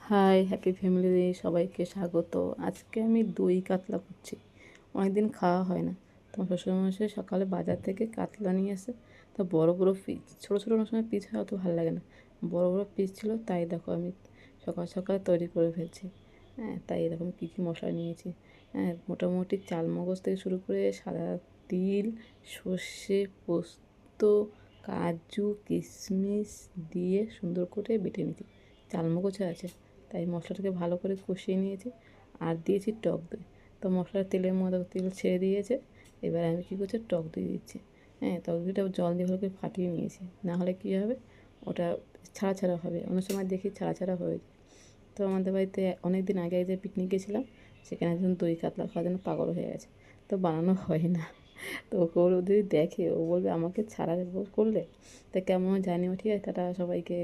High, happy family, সবাইকে স্বাগত। আজকে আমি দই কাতলা করছি। অনেকদিন খাওয়া হয় না। তোমার শ্বশুরমশাই সকালে বাজার থেকে কাতলা নিয়ে এসে, তা বড় বড় পিস, ছোটো ছোটো অনেক সময় পিস হয়, অত ভালো লাগে না। বড় বড় পিস ছিল, তাই দেখো আমি সকাল সকাল তৈরি করে ফেলছি। হ্যাঁ, তাই এরকম কী কী মশলা নিয়েছি। হ্যাঁ, মোটামুটি চাল মগজ থেকে শুরু করে সাদা তিল, সর্ষে, পোস্ত, কাজু, কিশমিশ দিয়ে সুন্দর করে বেটে নিয়েছি। চালমগজও আছে, তাই মশলাটাকে ভালো করে কষিয়ে নিয়েছি। আর দিয়েছি টক দই। তো মশলার তেলের মধ্যে তেল ছেড়ে দিয়েছে। এবার আমি কী করছি, টক দই দিচ্ছি। হ্যাঁ, টক দইটা জল দিয়ে ভালো করে ফাটিয়ে নিয়েছি, না হলে কী হবে, ওটা ছাড়া ছাড়া হবে। অনেক সময় দেখি ছাড়া ছাড়া হয়ে যায়। তো আমাদের বাড়িতে অনেক দিন আগে যে পিকনিক গেছিলাম, সেখানে একজন দই কাতলা খাওয়ার জন্য পাগল হয়ে গেছে। তো বানানো হয় না। তো ওকে ও যদি দেখে, ও বলবে আমাকে ছাড়া করলে। তা কেমন জানিও, ঠিক আছে, টাটা সবাইকে।